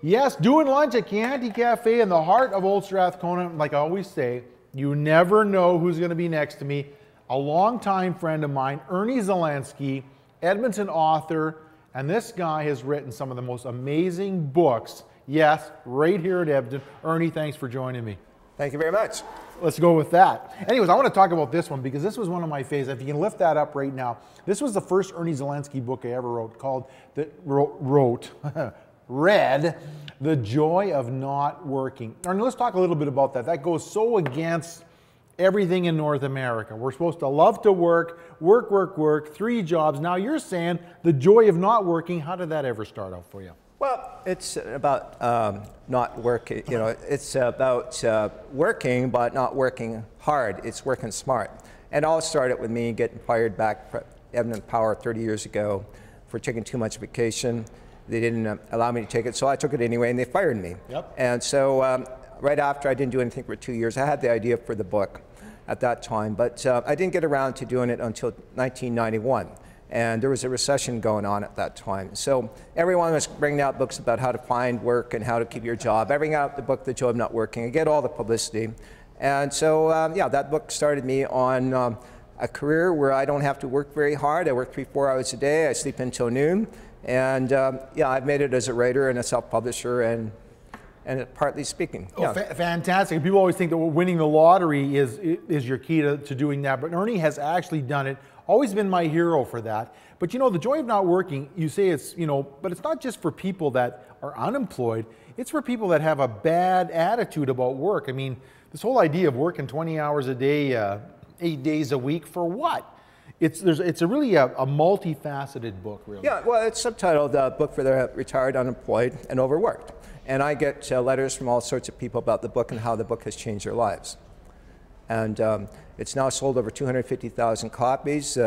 Yes, doing lunch at Chianti Cafe in the heart of Old Strathcona. Like I always say, you never know who's going to be next to me. A longtime friend of mine, Ernie Zelinski, Edmonton author, and this guy has written some of the most amazing books. Yes, right here at Edmonton. Ernie, thanks for joining me. Thank you very much. Let's go with that. Anyways, I want to talk about this one because this was one of my favorites. If you can lift that up right now, this was the first Ernie Zelinski book I ever wrote called, read, The Joy of Not Working. Ernie, let's talk a little bit about that. That goes so against everything in North America. We're supposed to love to work, work, 3 jobs. Now you're saying the joy of not working. How did that ever start out for you? Well, it's about not working, it's about working, but not working hard. It's working smart. And it all started with me getting fired back from Edmonton Power 30 years ago for taking too much vacation. They didn't allow me to take it, so I took it anyway, and they fired me. Yep. And so right after, I didn't do anything for 2 years. I had the idea for the book at that time, but I didn't get around to doing it until 1991. And there was a recession going on at that time. So everyone was bringing out books about how to find work and how to keep your job. I bring out the book, The Joy of Not Working. I get all the publicity. And so, yeah, that book started me on a career where I don't have to work very hard. I work 3-4 hours a day. I sleep until noon. And yeah, I've made it as a writer and a self-publisher and partly speaking. Oh, Yeah. Fantastic. People always think that winning the lottery is your key to doing that, but Ernie has actually done it. Always been my hero for that. But you know, the joy of not working, you say it's, but it's not just for people that are unemployed, it's for people that have a bad attitude about work. I mean, this whole idea of working 20 hours a day, 8 days a week, for what? It's really a multifaceted book, really. Yeah, well, it's subtitled Book for the Retired, Unemployed, and Overworked. And I get letters from all sorts of people about the book and how the book has changed their lives. And it's now sold over 250,000 copies.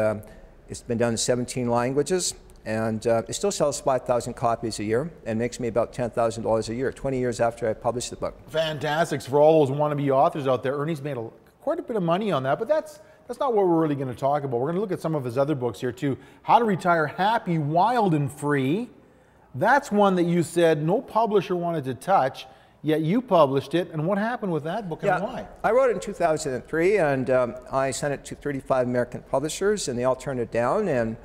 It's been done in 17 languages. And it still sells 5,000 copies a year and makes me about $10,000 a year, 20 years after I published the book. Fantastic. So for all those wannabe authors out there, Ernie's made quite a bit of money on that, but that's not what we're really going to talk about. We're going to look at some of his other books here too. How to Retire Happy, Wild, and Free. That's one that you said no publisher wanted to touch, yet you published it. And what happened with that book and why? I wrote it in 2003, and I sent it to 35 American publishers, and they all turned it down. And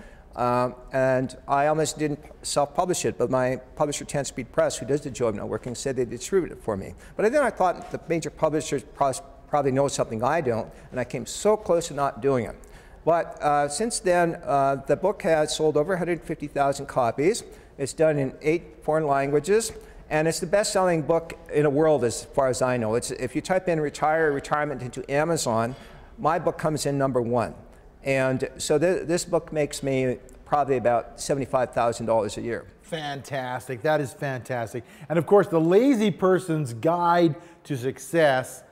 I almost didn't self-publish it, but my publisher, 10 Speed Press, who does The Joy of Not Working, said they'd distribute it for me. But then I thought the major publishers probably know something I don't, and I came so close to not doing it. But since then, the book has sold over 150,000 copies. It's done in 8 foreign languages, and it's the best-selling book in the world as far as I know. If you type in retirement into Amazon, my book comes in #1. And so this book makes me probably about $75,000 a year. Fantastic. That is fantastic. And of course, The Lazy Person's Guide to Success.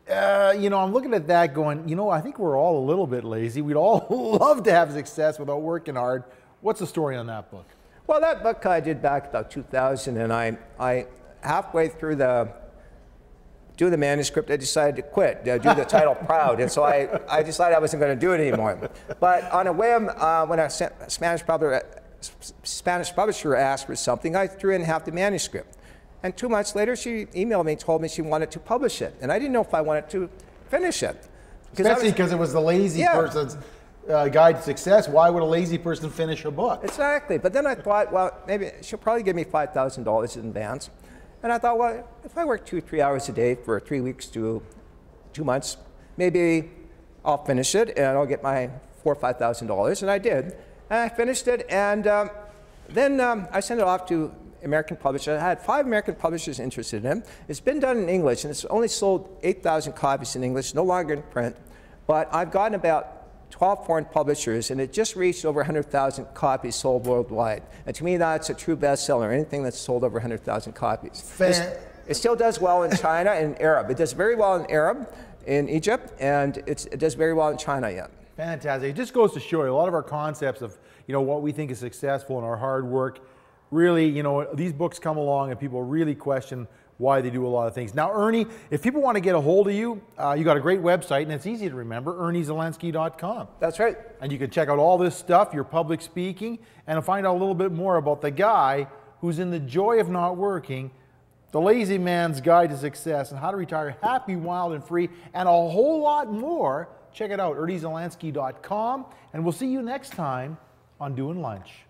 I'm looking at that going, I think we're all a little bit lazy. We'd all love to have success without working hard. What's the story on that book? Well, that book I did back about 2000, and I halfway through doing the manuscript, I decided to quit, do the title proud, and so I decided I wasn't going to do it anymore. But on a whim, when a Spanish publisher asked for something, I threw in half the manuscript. And 2 months later, she emailed me and told me she wanted to publish it, and I didn't know if I wanted to finish it. Especially because it was the lazy person's guide to success. Why would a lazy person finish a book? Exactly. But then I thought, well, maybe she'll probably give me $5,000 in advance. And I thought, well, if I work 2 or 3 hours a day for 3 weeks to 2 months, maybe I'll finish it and I'll get my $4,000 or $5,000. And I did. And I finished it. And then I sent it off to American publishers. I had 5 American publishers interested in it. It's been done in English, and it's only sold 8,000 copies in English, no longer in print. But I've gotten about 12 foreign publishers, and it just reached over 100,000 copies sold worldwide. And to me, that's a true bestseller, anything that's sold over 100,000 copies. It still does well in China and Arab. It does very well in Arab, in Egypt, and it does very well in China yet. Fantastic. It just goes to show you a lot of our concepts of what we think is successful in our hard work. Really, these books come along and people really question why they do a lot of things. Now, Ernie, if people want to get a hold of you, you got a great website, and it's easy to remember, erniezelinski.com. That's right. And you can check out all this stuff, your public speaking, and find out a little bit more about the guy who's in the joy of not working The Lazy Man's Guide to Success and How to Retire Happy, Wild, and Free, and a whole lot more. Check it out, ErnieZelinski.com, and we'll see you next time on Doin Lunch.